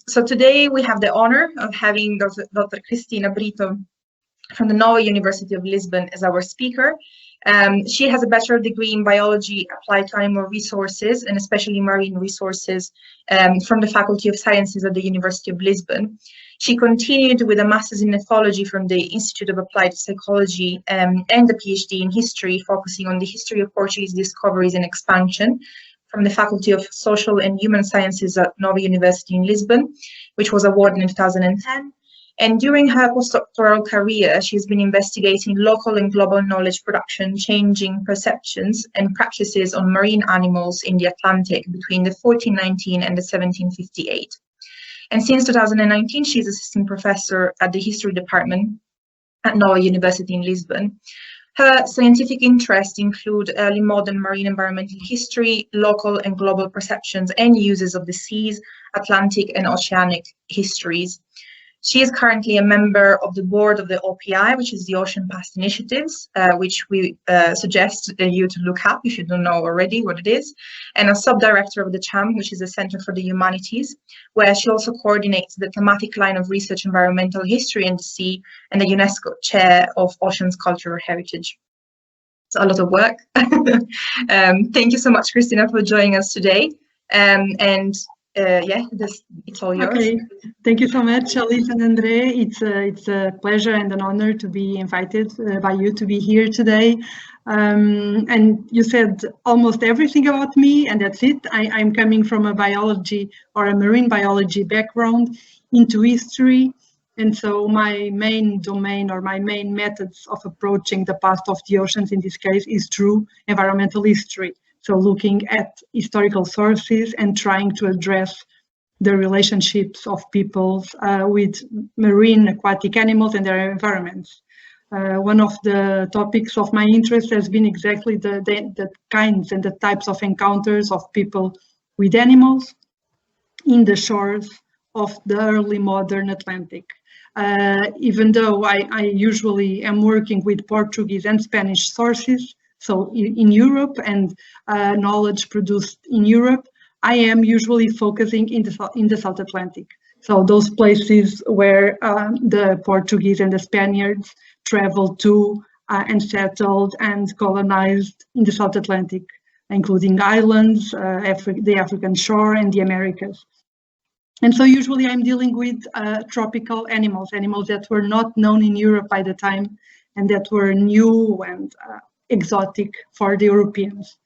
So today we have the honor of having Dr. Cristina Brito from the Nova University of Lisbon as our speaker. She has a bachelor degree in biology applied to animal resources and especially marine resources from the Faculty of Sciences at the University of Lisbon. She continued with a master's in ethology from the Institute of Applied Psychology and a PhD in history, focusing on the history of Portuguese discoveries and expansion from the Faculty of Social and Human Sciences at Nova University in Lisbon, which was awarded in 2010. And during her postdoctoral career, she's been investigating local and global knowledge production, changing perceptions and practices on marine animals in the Atlantic between the 1419 and the 1758. And since 2019, she's assistant professor at the history department at Nova University in Lisbon. Her scientific interests include early modern marine environmental history, local and global perceptions and uses of the seas, Atlantic and oceanic histories. She is currently a member of the board of the OPI, which is the Ocean Past Initiatives, which we suggest you to look up if you don't know already what it is, and a sub-director of the CHAM, which is the Center for the Humanities, where she also coordinates the thematic line of research environmental history and the sea, and the UNESCO Chair of Oceans Cultural Heritage. It's a lot of work. Thank you so much, Cristina, for joining us today. Yeah, it's all yours. Okay, thank you so much, Alice and Andre. It's a pleasure and an honor to be invited by you to be here today. And you said almost everything about me, and that's it. I'm coming from a biology or a marine biology background into history. And so my main domain or my main methods of approaching the past of the oceans in this case is through environmental history. So looking at historical sources and trying to address the relationships of peoples with marine aquatic animals and their environments. One of the topics of my interest has been exactly the kinds and the types of encounters of people with animals in the shores of the early modern Atlantic. Even though I usually am working with Portuguese and Spanish sources, so in Europe and knowledge produced in Europe, I am usually focusing in the South Atlantic. So those places where the Portuguese and the Spaniards traveled to and settled and colonized in the South Atlantic, including islands, the African shore and the Americas. And so usually I'm dealing with tropical animals that were not known in Europe by the time and that were new and exotic for the Europeans,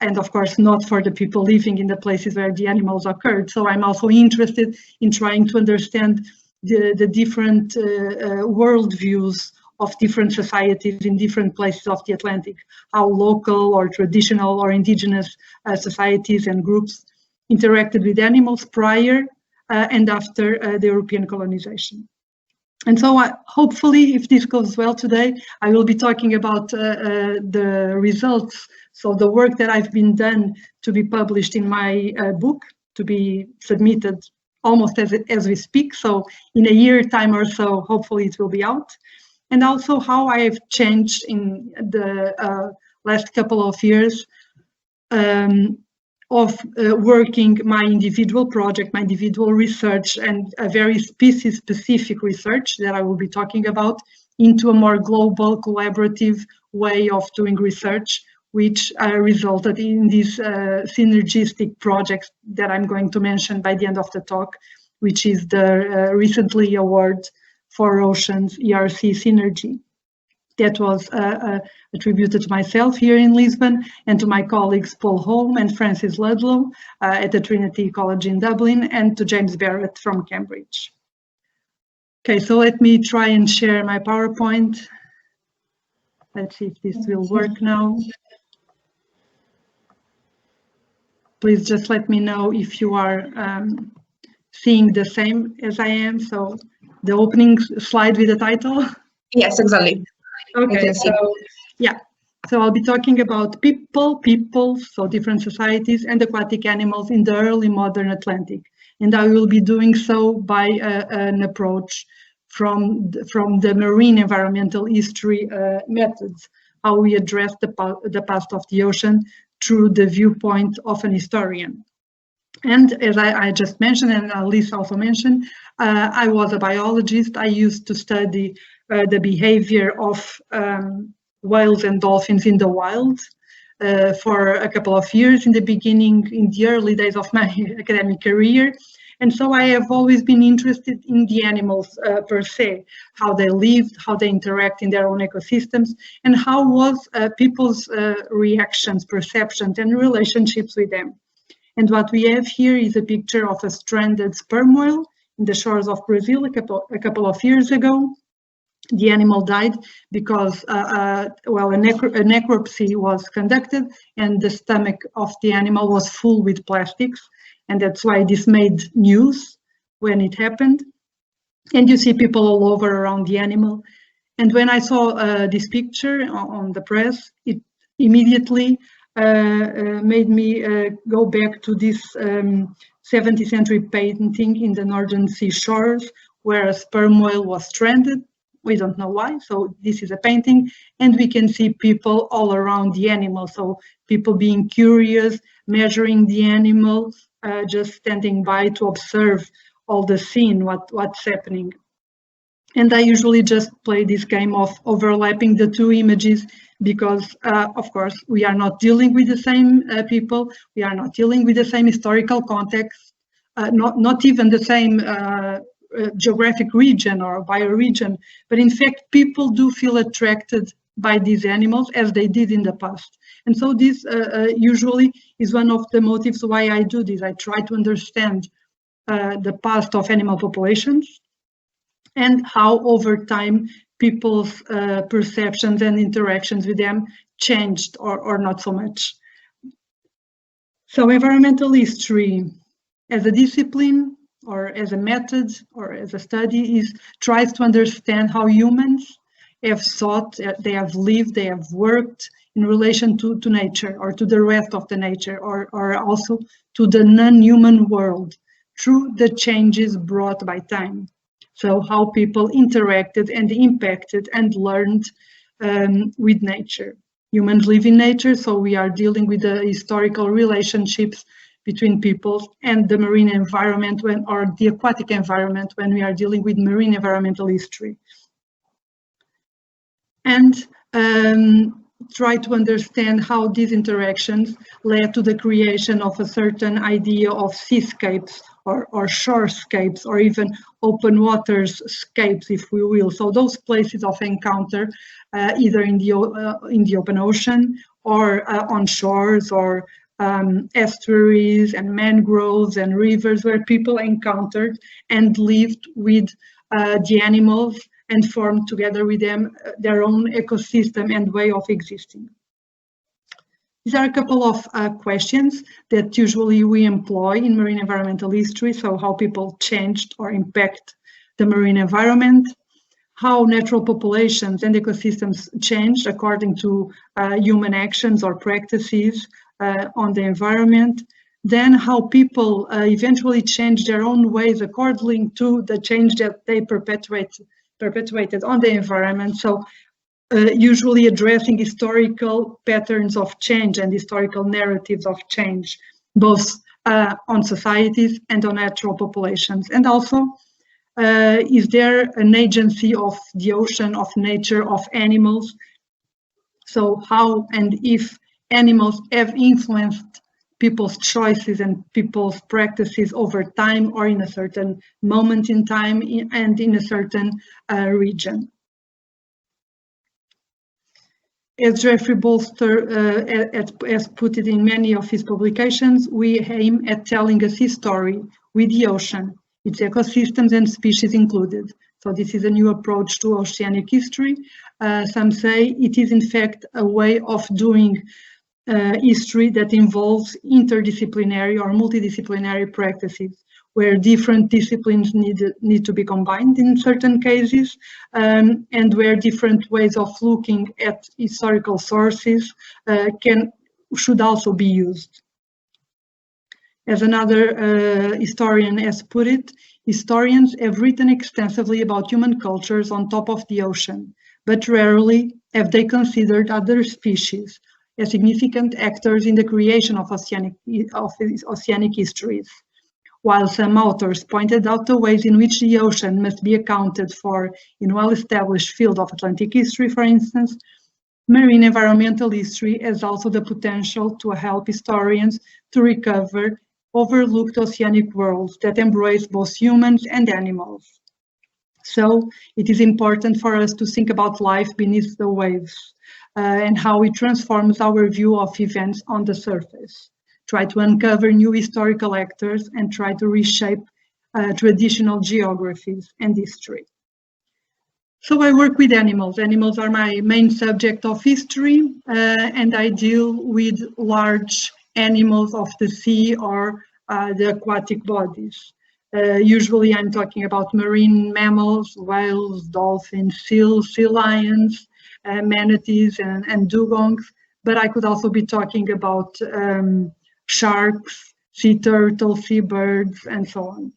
and of course not for the people living in the places where the animals occurred. So I'm also interested in trying to understand the different worldviews of different societies in different places of the Atlantic, how local or traditional or indigenous societies and groups interacted with animals prior and after the European colonization. And so hopefully, if this goes well today, I will be talking about the results, so the work that I've been done to be published in my book, to be submitted almost as we speak. So in a year time or so, hopefully it will be out. And also how I have changed in the last couple of years of working my individual project, my individual research, and a very species-specific research that I will be talking about into a more global, collaborative way of doing research, which resulted in these synergistic projects that I'm going to mention by the end of the talk, which is the recently award for Oceans ERC Synergy. That was attributed to myself here in Lisbon and to my colleagues Paul Holm and Francis Ludlow at the Trinity Ecology in Dublin, and to James Barrett from Cambridge. Okay, so let me try and share my PowerPoint. Let's see if this will work now. Please just let me know if you are seeing the same as I am. So the opening slide with the title. Yes, exactly. Okay, so yeah, so I'll be talking about peoples, so different societies, and aquatic animals in the early modern Atlantic. And I will be doing so by an approach from the marine environmental history methods, how we address the past of the ocean through the viewpoint of an historian. And as I just mentioned, and Alice also mentioned, I was a biologist. I used to study the behavior of whales and dolphins in the wild for a couple of years in the beginning, in the early days of my academic career. And so I have always been interested in the animals per se, how they lived, how they interact in their own ecosystems, and how was people's reactions, perceptions, and relationships with them. And what we have here is a picture of a stranded sperm whale in the shores of Brazil a couple of years ago. The animal died because, well, a necropsy was conducted and the stomach of the animal was full with plastics. And that's why this made news when it happened. And you see people all over around the animal. And when I saw this picture on the press, it immediately made me go back to this 17th century painting in the northern seashores where a sperm whale was stranded. We don't know why, so this is a painting, and we can see people all around the animal, so people being curious, measuring the animal, just standing by to observe all the scene, what's happening. And I usually just play this game of overlapping the two images because, of course, we are not dealing with the same people, we are not dealing with the same historical context, not even the same geographic region or bioregion, but in fact, people do feel attracted by these animals as they did in the past. And so this usually is one of the motives why I do this. I try to understand the past of animal populations and how over time people's perceptions and interactions with them changed or not so much. So environmental history as a discipline or as a method or as a study tries to understand how humans have thought, they have lived, they have worked in relation to nature or to the rest of the nature or also to the non-human world through the changes brought by time. So how people interacted and impacted and learned with nature. Humans live in nature, so we are dealing with the historical relationships between people and the marine environment or the aquatic environment when we are dealing with marine environmental history. And try to understand how these interactions led to the creation of a certain idea of seascapes or shorescapes or even open waters scapes, if we will. So those places of encounter either in the open ocean or on shores or estuaries and mangroves and rivers where people encountered and lived with the animals and formed together with them their own ecosystem and way of existing. These are a couple of questions that usually we employ in marine environmental history. So how people changed or impact the marine environment, how natural populations and ecosystems changed according to human actions or practices on the environment, then how people eventually change their own ways according to the change that they perpetuated on the environment. So usually addressing historical patterns of change and historical narratives of change, both on societies and on natural populations. And also, is there an agency of the ocean, of nature, of animals? So how and if animals have influenced people's choices and people's practices over time or in a certain moment in time and in a certain region. As Jeffrey Bolster has put it in many of his publications, we aim at telling a sea story with the ocean, its ecosystems and species included. So this is a new approach to oceanic history. Some say it is in fact a way of doing history that involves interdisciplinary or multidisciplinary practices, where different disciplines need to be combined in certain cases, and where different ways of looking at historical sources should also be used. As another historian has put it, historians have written extensively about human cultures on top of the ocean, but rarely have they considered other species as significant actors in the creation of oceanic histories. While some authors pointed out the ways in which the ocean must be accounted for in well-established field of Atlantic history, for instance, marine environmental history has also the potential to help historians to recover overlooked oceanic worlds that embrace both humans and animals. So it is important for us to think about life beneath the waves and how it transforms our view of events on the surface. Try to uncover new historical actors and try to reshape traditional geographies and history. So I work with animals. Animals are my main subject of history, and I deal with large animals of the sea or the aquatic bodies. Usually I'm talking about marine mammals, whales, dolphins, seals, sea lions, manatees and dugongs, but I could also be talking about sharks, sea turtles, seabirds, and so on.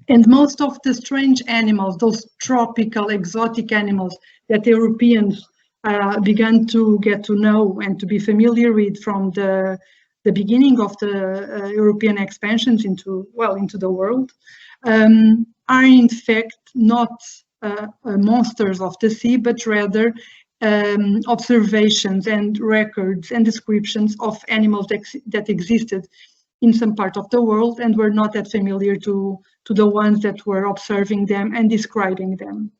And most of the strange animals, those tropical exotic animals that Europeans began to get to know and to be familiar with from the beginning of the European expansions into the world, are in fact not monsters of the sea, but rather observations and records and descriptions of animals that existed in some part of the world and were not that familiar to the ones that were observing them and describing them.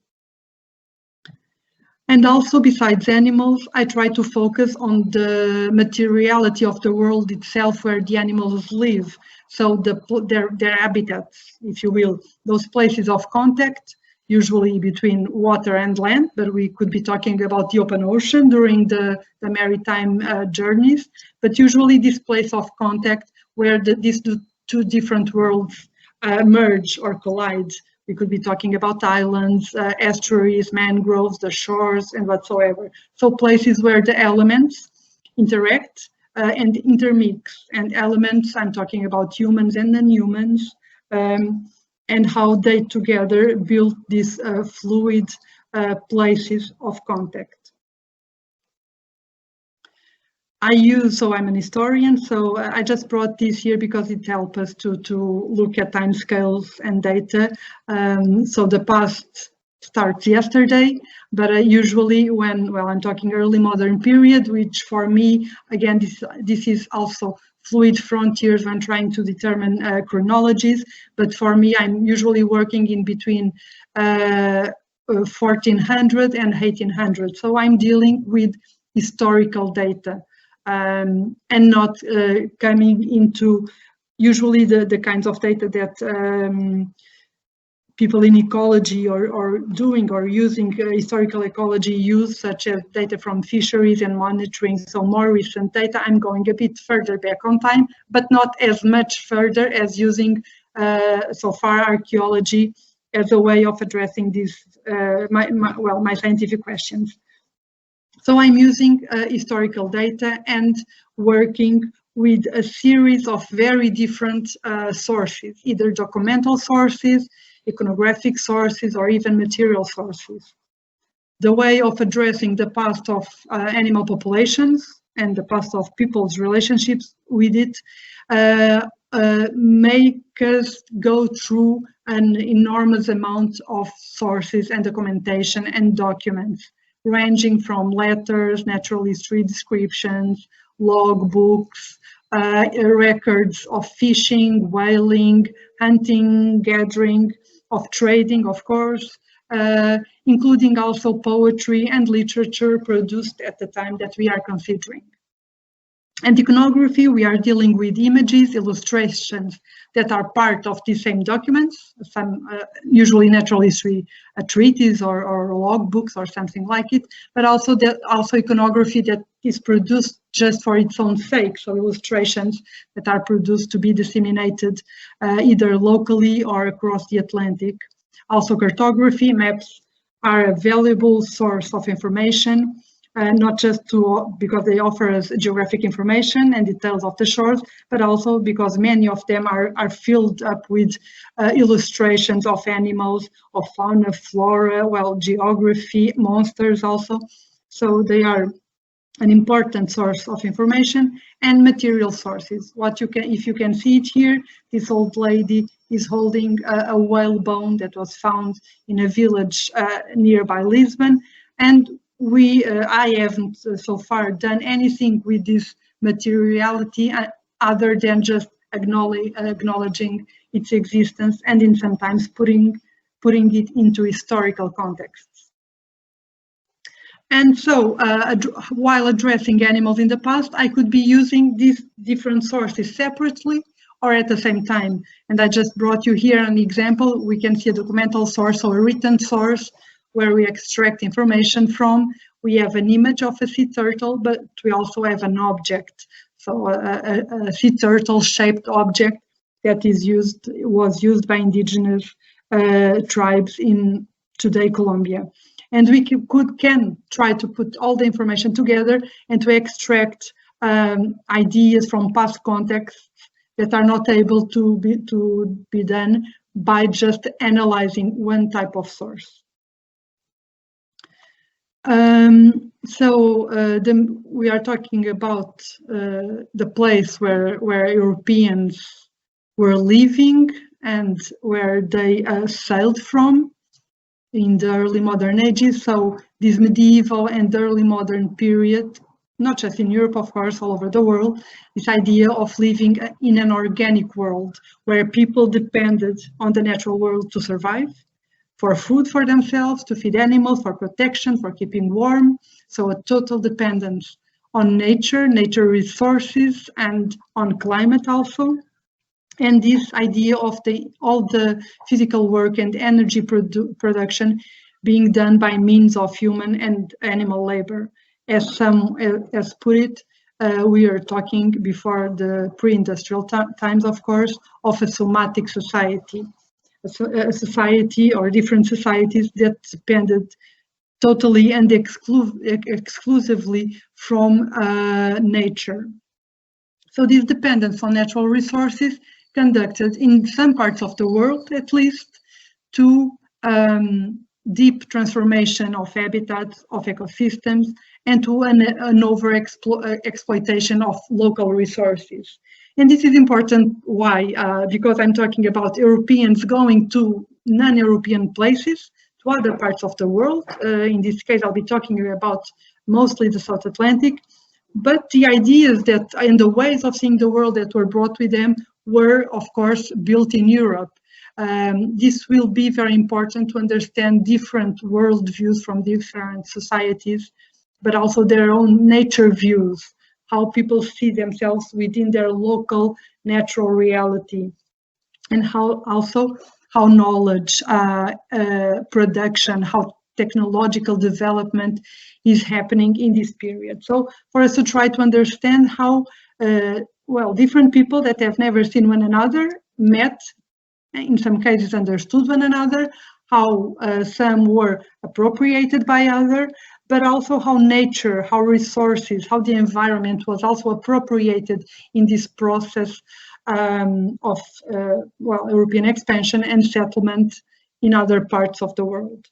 And also, besides animals, I try to focus on the materiality of the world itself where the animals live. So their habitats, if you will, those places of contact, usually between water and land, but we could be talking about the open ocean during the maritime journeys, but usually this place of contact where these two different worlds merge or collide. We could be talking about islands, estuaries, mangroves, the shores, and whatsoever. So places where the elements interact and intermix. And elements, I'm talking about humans and non-humans, and how they together build these fluid places of contact. I'm an historian, so I just brought this here because it helps us to look at timescales and data. So the past starts yesterday, but usually when, I'm talking early modern period, which for me, again, this is also fluid frontiers when trying to determine chronologies, but for me, I'm usually working in between 1400 and 1800. So I'm dealing with historical data. And not coming into usually the kinds of data that people in ecology or using historical ecology use, such as data from fisheries and monitoring. So more recent data, I'm going a bit further back on time, but not as much further as using so far archaeology as a way of addressing these my scientific questions. So I'm using historical data and working with a series of very different sources, either documental sources, iconographic sources, or even material sources. The way of addressing the past of animal populations and the past of people's relationships with it make us go through an enormous amount of sources and documentation and documents, ranging from letters, natural history descriptions, log books, records of fishing, whaling, hunting, gathering, of trading, of course, including also poetry and literature produced at the time that we are considering. And iconography, we are dealing with images, illustrations that are part of the same documents, some usually natural history treatises or log books or something like it, but also iconography that is produced just for its own sake, so illustrations that are produced to be disseminated either locally or across the Atlantic. Also cartography, maps are a valuable source of information, not just because they offer us geographic information and details of the shores, but also because many of them are filled up with illustrations of animals, of fauna, flora, geography, monsters also. So they are an important source of information, and material sources. If you can see it here, this old lady is holding a whale bone that was found in a village nearby Lisbon, and I haven't so far done anything with this materiality other than just acknowledging its existence and in sometimes putting it into historical contexts. And so, while addressing animals in the past, I could be using these different sources separately or at the same time. And I just brought you here an example. We can see a documental source or a written source where we extract information from. We have an image of a sea turtle, but we also have an object. So a sea turtle shaped object that was used by indigenous tribes in today Colombia. And we can try to put all the information together and to extract ideas from past contexts that are not able to be done by just analyzing one type of source. We are talking about the place where Europeans were living and where they sailed from in the early modern ages. So this medieval and early modern period, not just in Europe, of course, all over the world, this idea of living in an organic world where people depended on the natural world to survive, for food for themselves, to feed animals, for protection, for keeping warm. So a total dependence on nature resources, and on climate also. And this idea of all the physical work and energy production being done by means of human and animal labor. As some has put it, we are talking before the pre-industrial times, of course, of a somatic society, a society or different societies that depended totally and exclusively from nature. So this dependence on natural resources conducted in some parts of the world, at least, to deep transformation of habitats, of ecosystems, and to an over-exploitation of local resources. And this is important. Why? Because I'm talking about Europeans going to non-European places, to other parts of the world. In this case, I'll be talking about mostly the South Atlantic. But the ideas that and the ways of seeing the world that were brought with them were, of course, built in Europe. This will be very important to understand different worldviews from different societies, but also their own nature views, how people see themselves within their local natural reality, and how knowledge production, how technological development is happening in this period. So for us to try to understand how, different people that have never seen one another met, in some cases understood one another, how some were appropriated by others, but also how nature, how resources, how the environment was also appropriated in this process of European expansion and settlement in other parts of the world.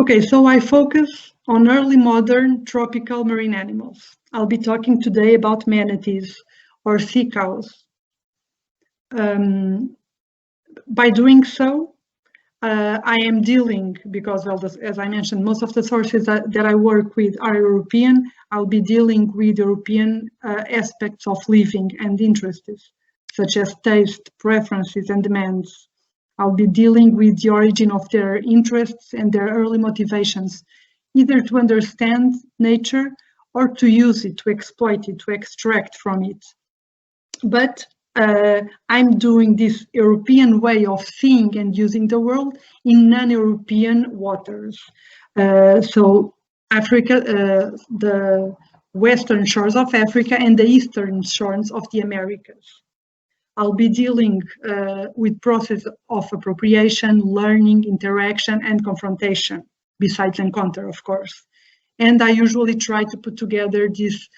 Okay, so I focus on early modern tropical marine animals. I'll be talking today about manatees or sea cows. By doing so, I am dealing, because as I mentioned, most of the sources that I work with are European. I'll be dealing with European aspects of living and interests, such as taste, preferences, and demands. I'll be dealing with the origin of their interests and their early motivations, either to understand nature or to use it, to exploit it, to extract from it. But I'm doing this European way of seeing and using the world in non-European waters. So Africa, the western shores of Africa and the eastern shores of the Americas. I'll be dealing with process of appropriation, learning, interaction, and confrontation, besides encounter, of course. And I usually try to put together this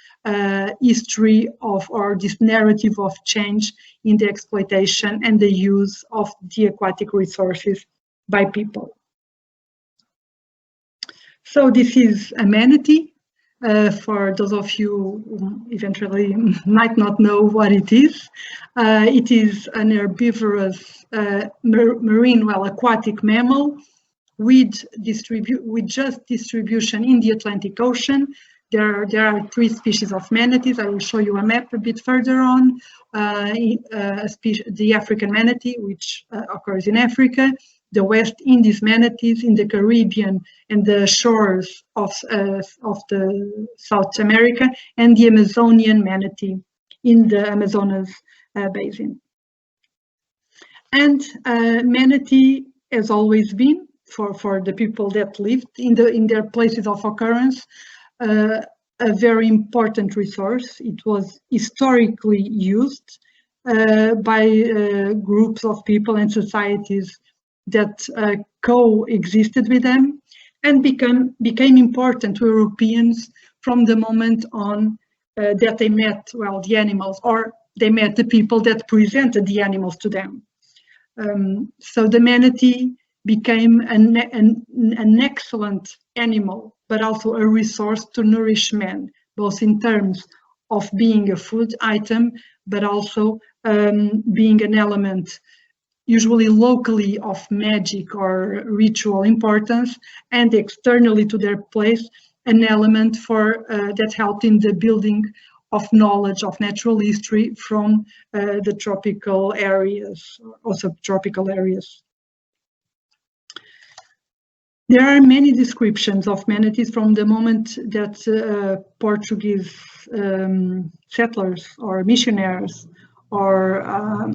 history or this narrative of change in the exploitation and the use of the aquatic resources by people. So this is a manatee. For those of you who eventually might not know what it is an herbivorous marine, aquatic mammal with just distribution in the Atlantic Ocean. There are 3 species of manatees. I will show you a map a bit further on. The African manatee, which occurs in Africa, the West Indies manatees in the Caribbean and the shores of the South America, and the Amazonian manatee in the Amazonas basin. And manatee has always been, for the people that lived in their places of occurrence, a very important resource. It was historically used by groups of people and societies that coexisted with them, and became important to Europeans from the moment on that they met, the animals, or they met the people that presented the animals to them. So the manatee became an excellent animal, but also a resource to nourish man, both in terms of being a food item, but also being an element usually locally of magic or ritual importance, and externally to their place, an element that helped in the building of knowledge of natural history from the tropical areas or subtropical areas. There are many descriptions of manatees from the moment that Portuguese settlers or missionaries or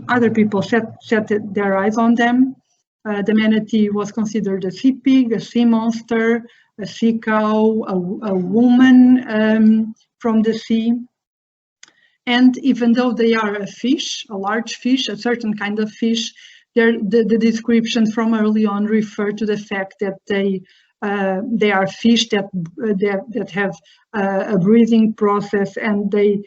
other people set their eyes on them. The manatee was considered a sea pig, a sea monster, a sea cow, a woman from the sea. And even though they are a fish, a large fish, a certain kind of fish, the descriptions from early on refer to the fact that they are fish that have a breathing process, and they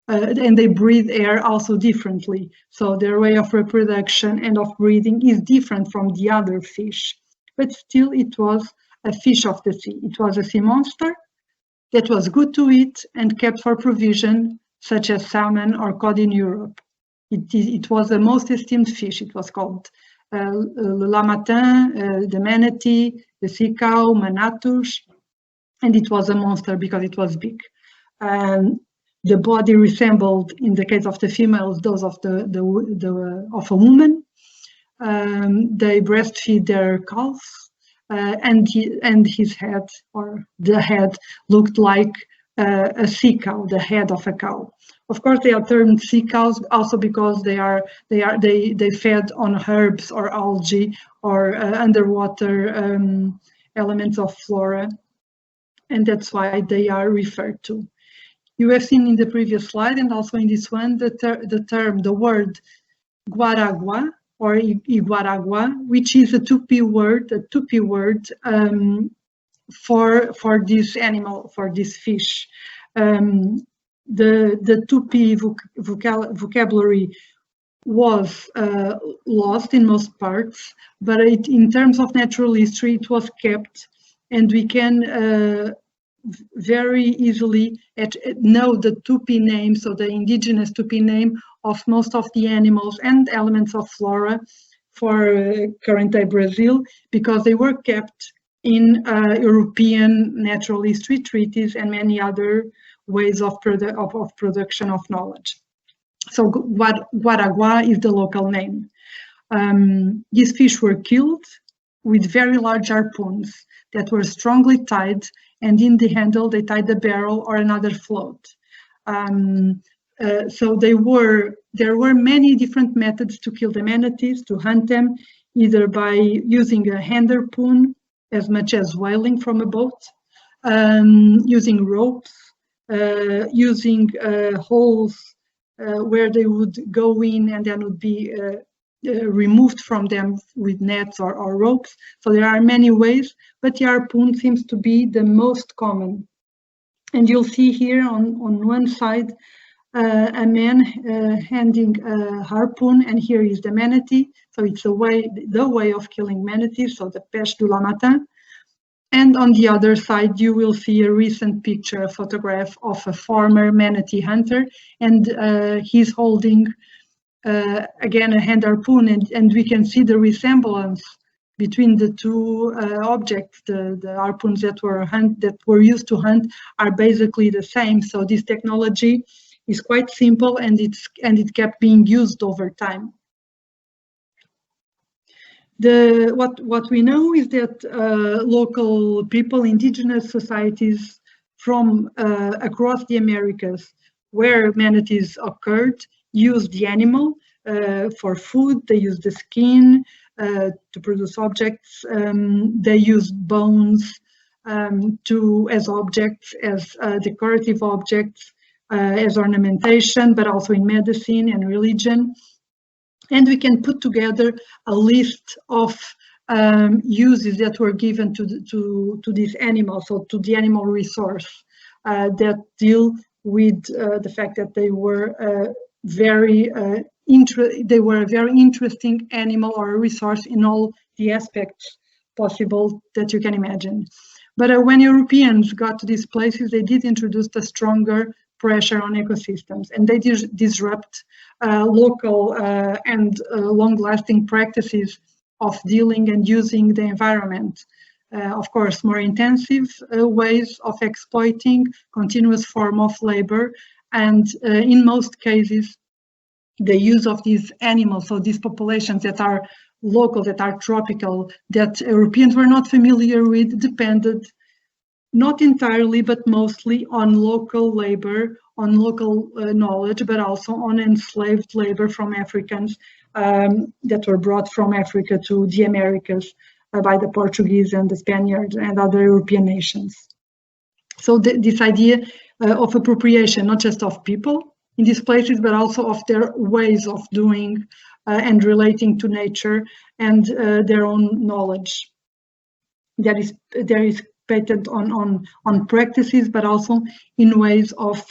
and they breathe air also differently. So their way of reproduction and of breathing is different from the other fish. But still, it was a fish of the sea. It was a sea monster that was good to eat and kept for provision, such as salmon or cod in Europe. It was the most esteemed fish. It was called le lamatin, the manatee, the sea cow, manatus, and it was a monster because it was big. The body resembled, in the case of the females, those of of a woman. They breastfeed their calves, and his head, or the head, looked like a sea cow, the head of a cow. Of course, they are termed sea cows also because they fed on herbs or algae or underwater elements of flora, and that's why they are referred to. You have seen in the previous slide and also in this one the word guaragua or iguaragua, which is a Tupi word for this animal, for this fish. The Tupi vocabulary was lost in most parts, but in terms of natural history, it was kept, and we can very easily know the Tupi name, so the indigenous Tupi name of most of the animals and elements of flora for current day Brazil, because they were kept in European natural history treaties and many other ways of production of knowledge. So Guaragua is the local name. These fish were killed with very large harpoons that were strongly tied, and in the handle they tied a barrel or another float. So there were many different methods to kill the manatees, to hunt them, either by using a hand harpoon, as much as whaling from a boat, using ropes, using holes where they would go in and then would be removed from them with nets or ropes. So there are many ways, but the harpoon seems to be the most common. And you'll see here on one side a man handing a harpoon, and here is the manatee. So it's the way of killing manatees, so the pêche du lamatin. And on the other side, you will see a recent picture, a photograph of a former manatee hunter, and he's holding again a hand harpoon, and we can see the resemblance between the two objects. The harpoons that were used to hunt are basically the same. So this technology is quite simple, and it kept being used over time. What we know is that local people, indigenous societies from across the Americas, where manatees occurred, used the animal for food. They used the skin to produce objects. They used bones as objects, as decorative objects, as ornamentation, but also in medicine and religion. And we can put together a list of uses that were given to this animal, so to the animal resource, that deal with the fact that they were a very interesting animal or a resource in all the aspects possible that you can imagine. But when Europeans got to these places, they did introduce a stronger pressure on ecosystems, and they disrupt local and long-lasting practices of dealing and using the environment. Of course, more intensive ways of exploiting, continuous form of labor, and in most cases, the use of these animals, so these populations that are local, that are tropical, that Europeans were not familiar with, depended not entirely, but mostly on local labor, on local knowledge, but also on enslaved labor from Africans that were brought from Africa to the Americas by the Portuguese and the Spaniards and other European nations. So this idea of appropriation, not just of people in these places, but also of their ways of doing and relating to nature and their own knowledge. There is patent on practices, but also in ways of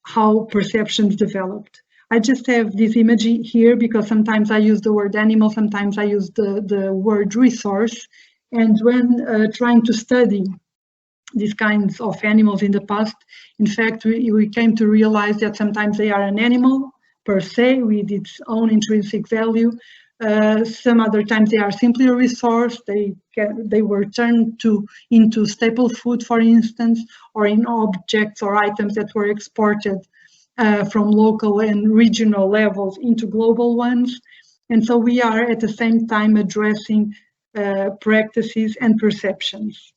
how perceptions developed. I just have this image here because sometimes I use the word animal, sometimes I use the word resource. And when trying to study these kinds of animals in the past, in fact, we came to realize that sometimes they are an animal per se with its own intrinsic value. Some other times they are simply a resource. They were turned into staple food, for instance, or in objects or items that were exported from local and regional levels into global ones. And so we are at the same time addressing practices and perceptions.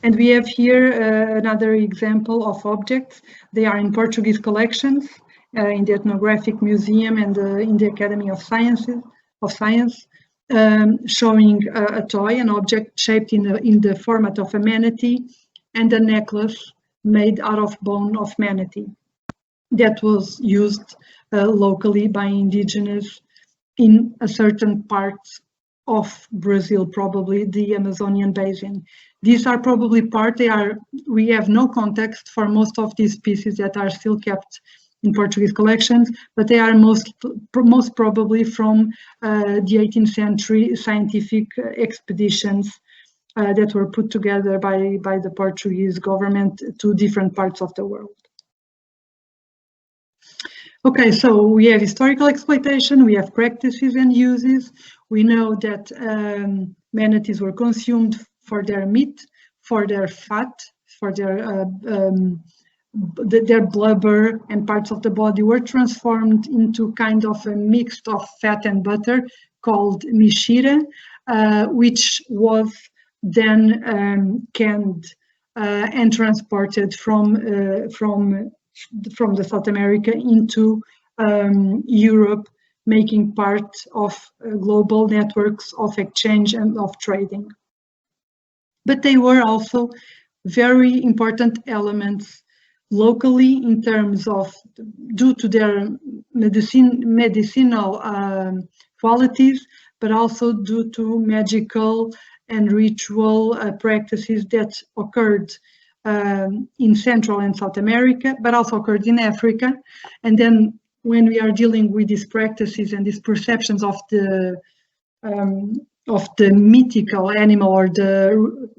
And we have here another example of objects. They are in Portuguese collections, in the Ethnographic Museum and in the Academy of Science, showing a toy, an object shaped in the format of a manatee, and a necklace made out of bone of manatee that was used locally by indigenous in a certain part of Brazil, probably the Amazonian basin. These are probably we have no context for most of these pieces that are still kept in Portuguese collections, but they are most probably from the 18th century scientific expeditions that were put together by the Portuguese government to different parts of the world. Okay, so we have historical exploitation, we have practices and uses. We know that manatees were consumed for their meat, for their fat, for their blubber, and parts of the body were transformed into kind of a mix of fat and butter called mishira, which was then canned and transported from the South America into Europe, making part of global networks of exchange and of trading. But they were also very important elements locally in terms of, due to their medicinal qualities, but also due to magical and ritual practices that occurred in Central and South America, but also occurred in Africa. And then when we are dealing with these practices and these perceptions of the the mythical animal or the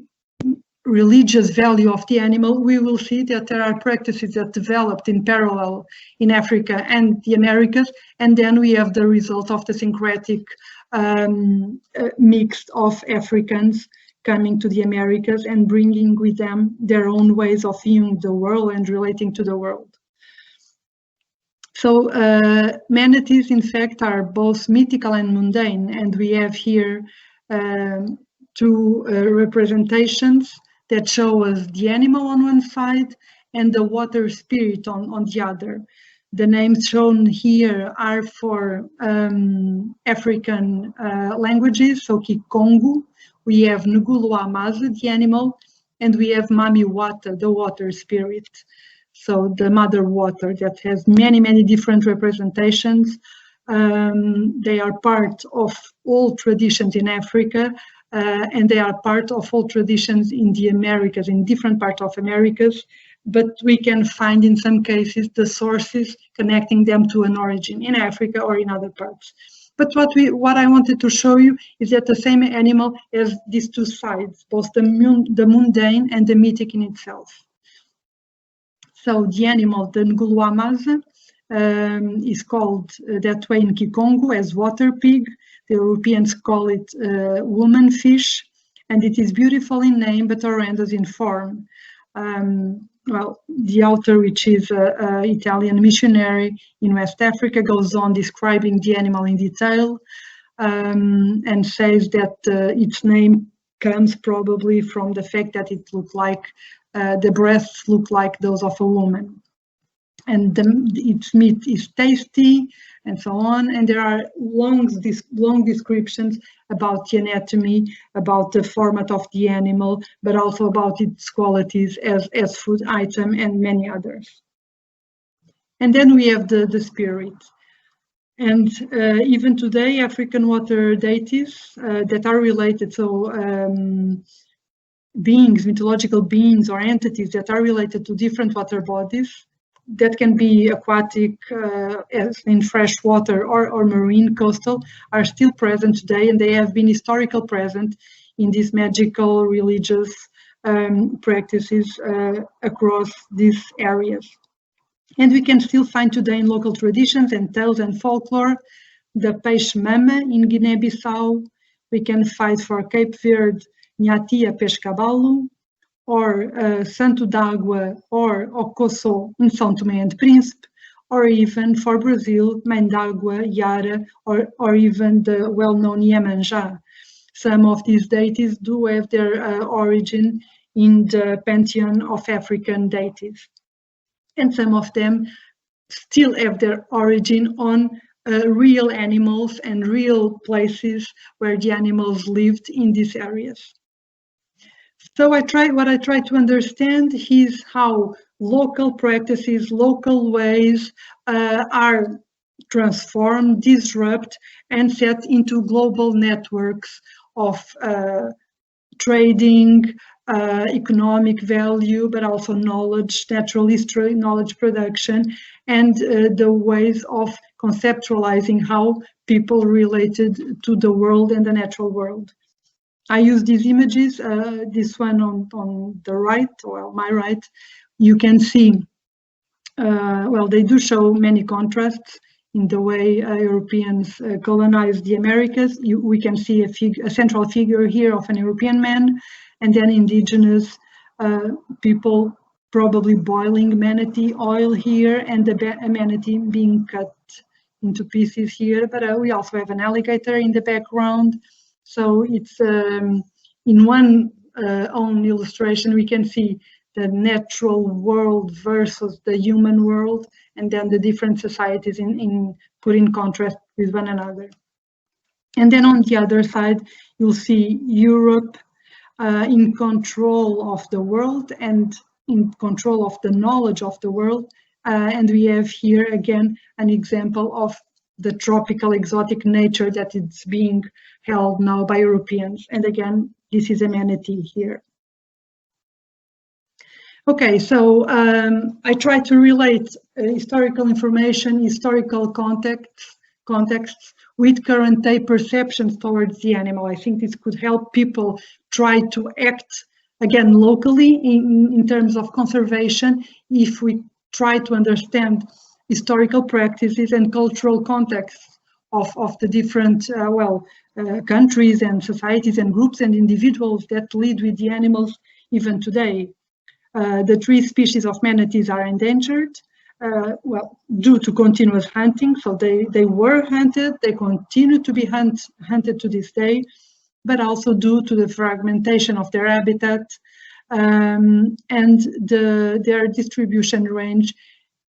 religious value of the animal, we will see that there are practices that developed in parallel in Africa and the Americas, and then we have the result of the syncretic mix of Africans coming to the Americas and bringing with them their own ways of viewing the world and relating to the world. So manatees, in fact, are both mythical and mundane, and we have here two representations that show us the animal on one side and the water spirit on the other. The names shown here are for African languages, so Kikongo, we have Nguluamazi, the animal, and we have Mami Wata, the water spirit. So the mother water that has many, many different representations. They are part of all traditions in Africa, and they are part of all traditions in the Americas, in different parts of Americas, but we can find in some cases the sources connecting them to an origin in Africa or in other parts. But what I wanted to show you is that the same animal has these two sides, both the mundane and the mythic in itself. So the animal, the Nguluamazi, is called that way in Kikongo as water pig. The Europeans call it woman fish, and it is beautiful in name but horrendous in form. Well, the author, which is an Italian missionary in West Africa, goes on describing the animal in detail and says that its name comes probably from the fact that it looked like the breasts look like those of a woman. And its meat is tasty, and so on. And there are long descriptions about the anatomy, about the format of the animal, but also about its qualities as food item and many others. And then we have the spirit. And even today, African water deities that are related, so beings, mythological beings or entities that are related to different water bodies, that can be aquatic, as in fresh water, or marine, coastal, are still present today, and they have been historically present in these magical religious practices across these areas. And we can still find today in local traditions and tales and folklore the peixe mama in Guinea-Bissau. We can find for Cape Verde, Nhatia pescabalo, or Santo d'Água or Ocosso in São Tomé and Príncipe, or even for Brazil, Mãe d'Água, Yara, or even the well-known Iemanjá. Some of these deities do have their origin in the pantheon of African deities. And some of them still have their origin on real animals and real places where the animals lived in these areas. So what I try to understand is how local practices, local ways are transformed, disrupt, and set into global networks of trading, economic value, but also knowledge, natural history, knowledge production, and the ways of conceptualizing how people related to the world and the natural world. I use these images, this one on the right, or my right, you can see, well, they do show many contrasts in the way Europeans colonized the Americas. We can see a central figure here of an European man, and then indigenous people probably boiling manatee oil here, and the manatee being cut into pieces here. But we also have an alligator in the background. So it's in one own illustration, we can see the natural world versus the human world, and then the different societies put in contrast with one another. And then on the other side, you'll see Europe in control of the world and in control of the knowledge of the world. And we have here again an example of the tropical exotic nature that is being held now by Europeans. And again, this is a manatee here. Okay, so I try to relate historical information, historical contexts with current day perceptions towards the animal. I think this could help people try to act again locally in terms of conservation if we try to understand historical practices and cultural contexts of the different countries and societies and groups and individuals that lead with the animals even today. The 3 species of manatees are endangered, due to continuous hunting. So they were hunted, they continue to be hunted to this day, but also due to the fragmentation of their habitat, and their distribution range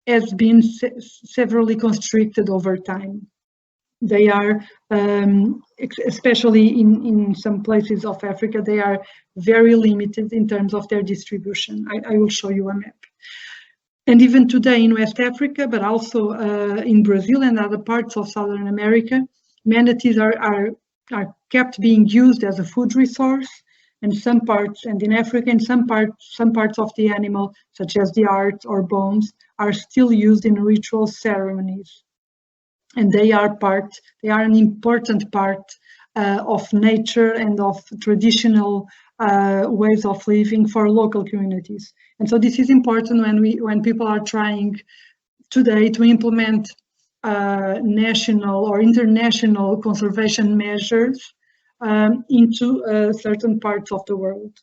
has been severely constricted over time. They are, especially in some places of Africa, they are very limited in terms of their distribution. I will show you a map. And even today in West Africa, but also in Brazil and other parts of Southern America, manatees are kept being used as a food resource, and some parts, and in Africa, in some parts of the animal, such as the heart or bones, are still used in ritual ceremonies. And they are an important part of nature and of traditional ways of living for local communities. And so this is important when people are trying today to implement national or international conservation measures into certain parts of the world.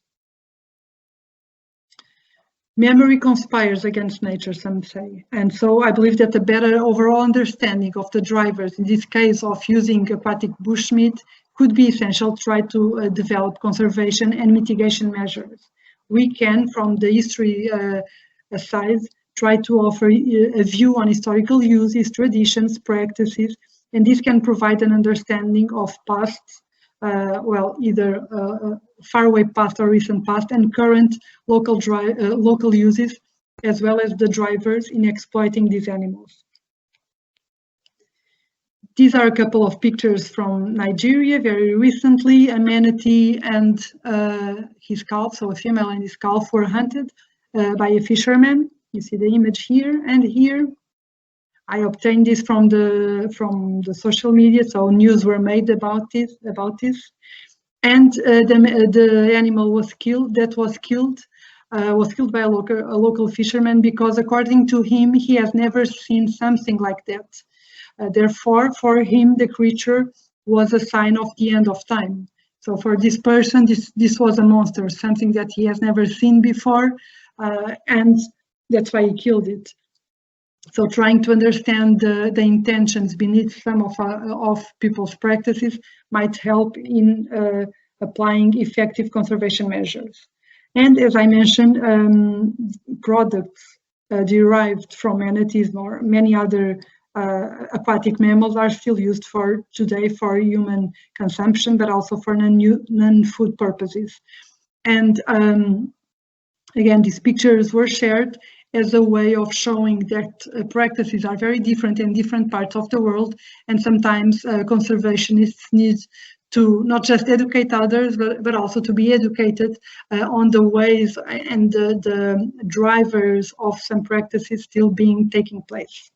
Memory conspires against nature, some say. And so I believe that a better overall understanding of the drivers, in this case of using aquatic bushmeat, could be essential to try to develop conservation and mitigation measures. We can, from the history side, try to offer a view on historical uses, traditions, practices, and this can provide an understanding of past, either faraway past or recent past, and current local uses, as well as the drivers in exploiting these animals. These are a couple of pictures from Nigeria very recently. A manatee and his calf, so a female and his calf, were hunted by a fisherman. You see the image here and here. I obtained this from the social media, so news were made about this. And the animal was killed. Was killed by a local fisherman because, according to him, he has never seen something like that. Therefore, for him, the creature was a sign of the end of time. So for this person, this was a monster, something that he has never seen before, and that's why he killed it. So trying to understand the intentions beneath some of people's practices might help in applying effective conservation measures. And as I mentioned, products derived from manatees or many other aquatic mammals are still used today for human consumption, but also for non-food purposes. And again, these pictures were shared as a way of showing that practices are very different in different parts of the world, and sometimes conservationists need to not just educate others, but also to be educated on the ways and the drivers of some practices still taking place.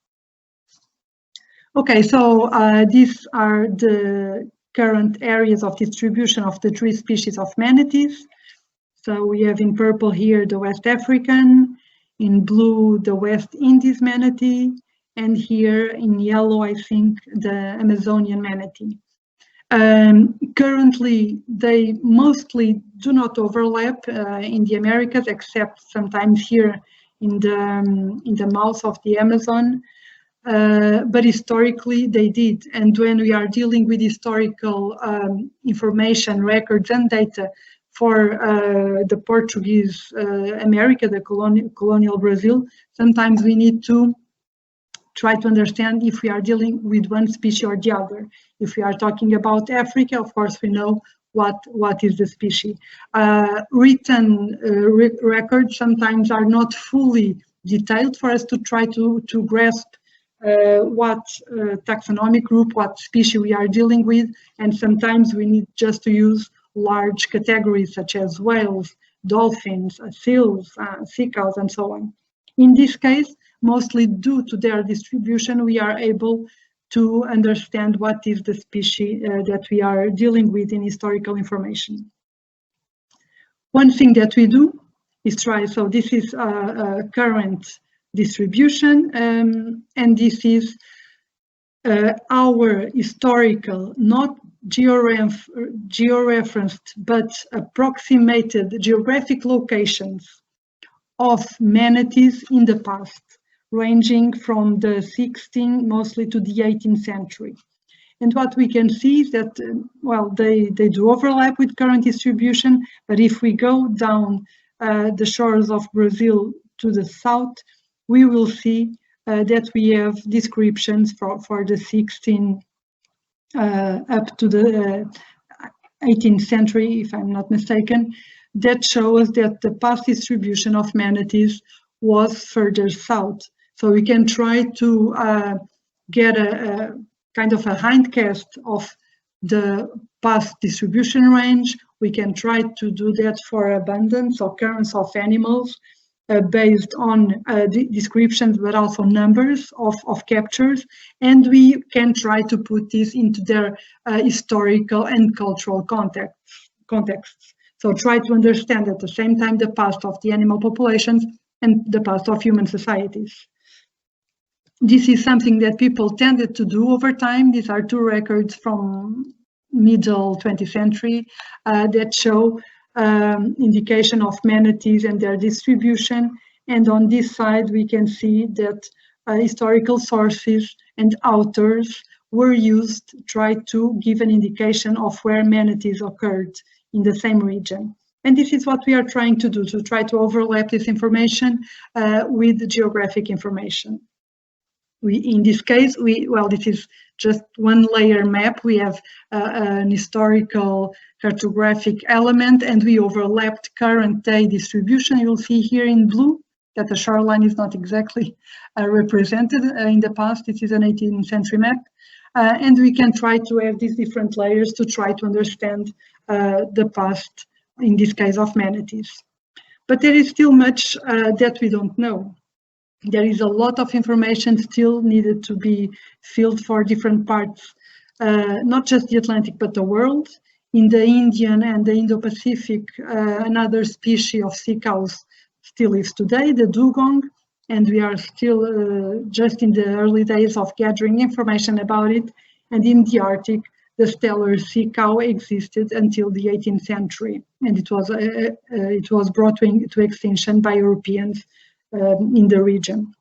Okay, so these are the current areas of distribution of the 3 species of manatees. So we have in purple here the West African, in blue the West Indies manatee, and here in yellow, I think, the Amazonian manatee. Currently, they mostly do not overlap in the Americas, except sometimes here in the mouth of the Amazon. But historically they did, and when we are dealing with historical information, records and data for the Portuguese America, the colonial Brazil, sometimes we need to try to understand if we are dealing with one species or the other. If we are talking about Africa, of course we know what is the species. Written records sometimes are not fully detailed for us to try to grasp what taxonomic group, what species we are dealing with, and sometimes we need just to use large categories such as whales, dolphins, seals, sea cows, and so on. In this case, mostly due to their distribution, we are able to understand what is the species that we are dealing with in historical information. One thing that we do is try, so this is a current distribution, and this is our historical, not georeferenced, but approximated geographic locations of manatees in the past, ranging from the 16th mostly to the 18th century. And what we can see is that, well, they do overlap with current distribution, but if we go down the shores of Brazil to the south, we will see that we have descriptions for the 16th up to the 18th century, if I'm not mistaken, that shows that the past distribution of manatees was further south. So we can try to get a kind of a hindcast of the past distribution range. We can try to do that for abundance, occurrence of animals, based on descriptions, but also numbers of captures, and we can try to put this into their historical and cultural contexts. So try to understand at the same time the past of the animal populations and the past of human societies. This is something that people tended to do over time. These are two records from middle 20th century that show indication of manatees and their distribution. And on this side, we can see that historical sources and authors were used to try to give an indication of where manatees occurred in the same region. And this is what we are trying to do, to try to overlap this information with geographic information. In this case, this is just one layer map. We have an historical cartographic element, and we overlapped current day distribution. You'll see here in blue that the shoreline is not exactly represented in the past. This is an 18th century map. And we can try to have these different layers to try to understand the past, in this case of manatees. But there is still much that we don't know. There is a lot of information still needed to be filled for different parts, not just the Atlantic, but the world. In the Indian and the Indo-Pacific, another species of sea cows still lives today, the dugong, and we are still just in the early days of gathering information about it. And in the Arctic, the stellar sea cow existed until the 18th century, and it was brought to extinction by Europeans in the region.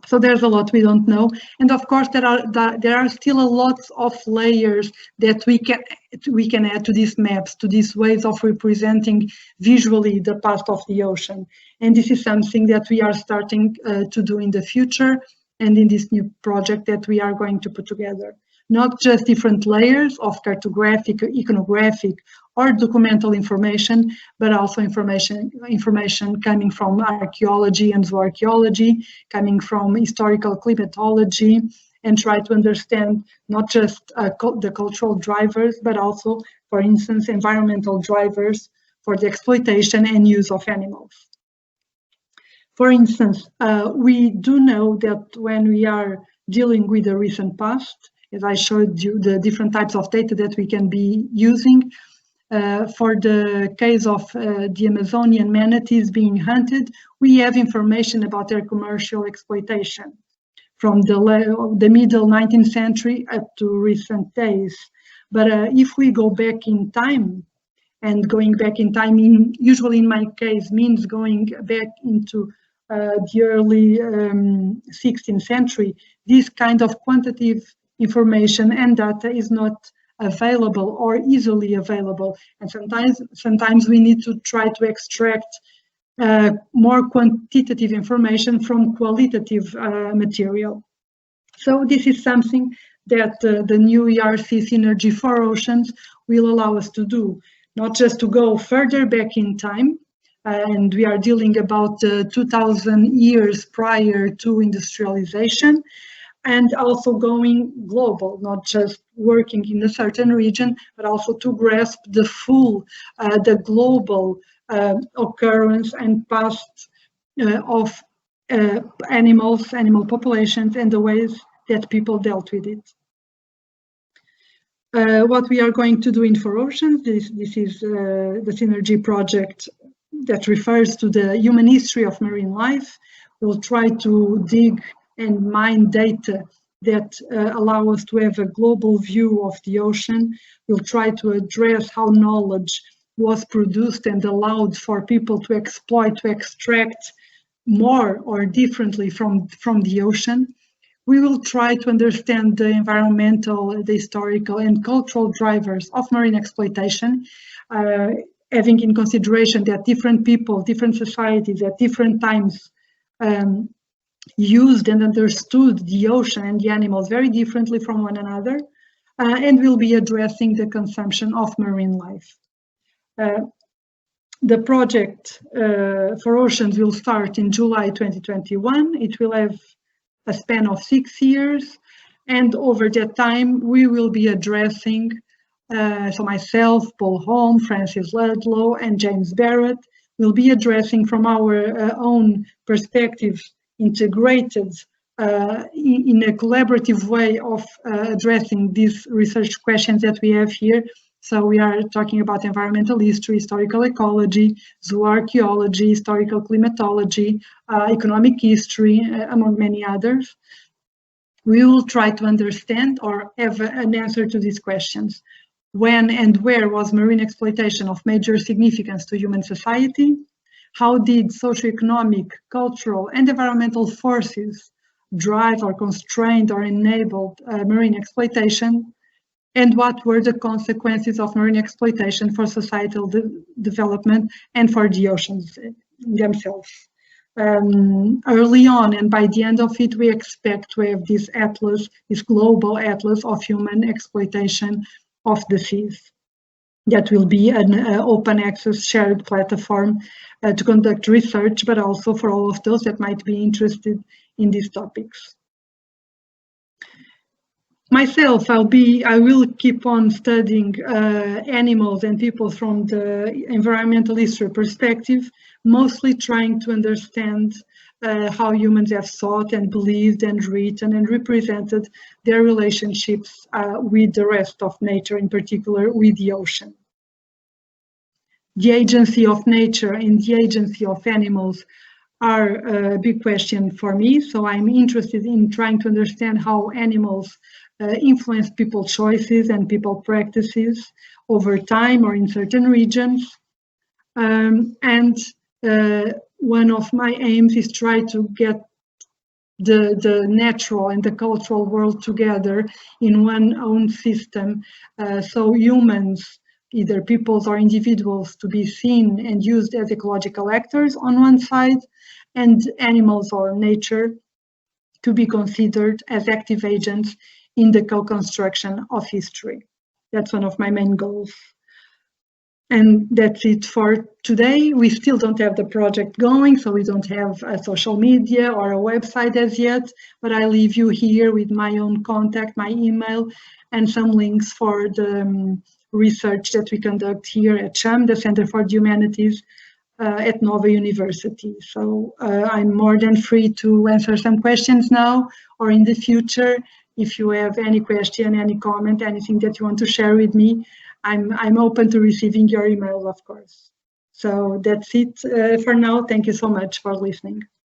So there's a lot we don't know, and of course there are still a lot of layers that we can add to these maps, to these ways of representing visually the past of the ocean. And this is something that we are starting to do in the future, and in this new project that we are going to put together. Not just different layers of cartographic, iconographic, or documental information, but also information coming from archaeology and zooarchaeology, coming from historical climatology, and try to understand not just the cultural drivers, but also, for instance, environmental drivers for the exploitation and use of animals. For instance, we do know that when we are dealing with the recent past, as I showed you, the different types of data that we can be using. For the case of the Amazonian manatees being hunted, we have information about their commercial exploitation from the middle 19th century up to recent days. But if we go back in time, and going back in time, usually in my case, means going back into the early 16th century, this kind of quantitative information and data is not available or easily available, and sometimes we need to try to extract more quantitative information from qualitative material. So this is something that the new ERC Synergy for Oceans will allow us to do, not just to go further back in time, and we are dealing about 2000 years prior to industrialization, and also going global, not just working in a certain region, but also to grasp the full, the global occurrence and past of animals, animal populations, and the ways that people dealt with it. What we are going to do in 4Oceans, this is the Synergy project that refers to the human history of marine life. We'll try to dig and mine data that allow us to have a global view of the ocean. We'll try to address how knowledge was produced and allowed for people to exploit, to extract more or differently from the ocean. We will try to understand the environmental, the historical, and cultural drivers of marine exploitation, having in consideration that different people, different societies at different times used and understood the ocean and the animals very differently from one another, and we'll be addressing the consumption of marine life. The project 4Oceans will start in July 2021. It will have a span of 6 years, and over that time we will be addressing, so myself, Paul Holm, Francis Ludlow, and James Barrett will be addressing from our own perspective, integrated in a collaborative way of addressing these research questions that we have here. So we are talking about environmental history, historical ecology, zooarchaeology, historical climatology, economic history, among many others. We will try to understand or have an answer to these questions. When and where was marine exploitation of major significance to human society? How did socioeconomic, cultural, and environmental forces drive or constrained or enabled marine exploitation? And what were the consequences of marine exploitation for societal development and for the oceans themselves? Early on, and by the end of it, we expect to have this atlas, this global atlas of human exploitation of the seas. That will be an open access shared platform to conduct research, but also for all of those that might be interested in these topics. Myself, I will keep on studying animals and people from the environmental history perspective, mostly trying to understand how humans have thought and believed and written and represented their relationships with the rest of nature, in particular with the ocean. The agency of nature and the agency of animals are a big question for me, so I'm interested in trying to understand how animals influence people's choices and people practices over time or in certain regions. And one of my aims is try to get the natural and the cultural world together in one own system, so humans, either peoples or individuals, to be seen and used as ecological actors on one side, and animals or nature to be considered as active agents in the co-construction of history. That's one of my main goals. And that's it for today. We still don't have the project going, so we don't have a social media or a website as yet, but I leave you here with my own contact, my email, and some links for the research that we conduct here at CHUM, the Center for the Humanities, at Nova University. So I'm more than free to answer some questions now or in the future. If you have any question, any comment, anything that you want to share with me, I'm open to receiving your emails, of course. So that's it for now. Thank you so much for listening.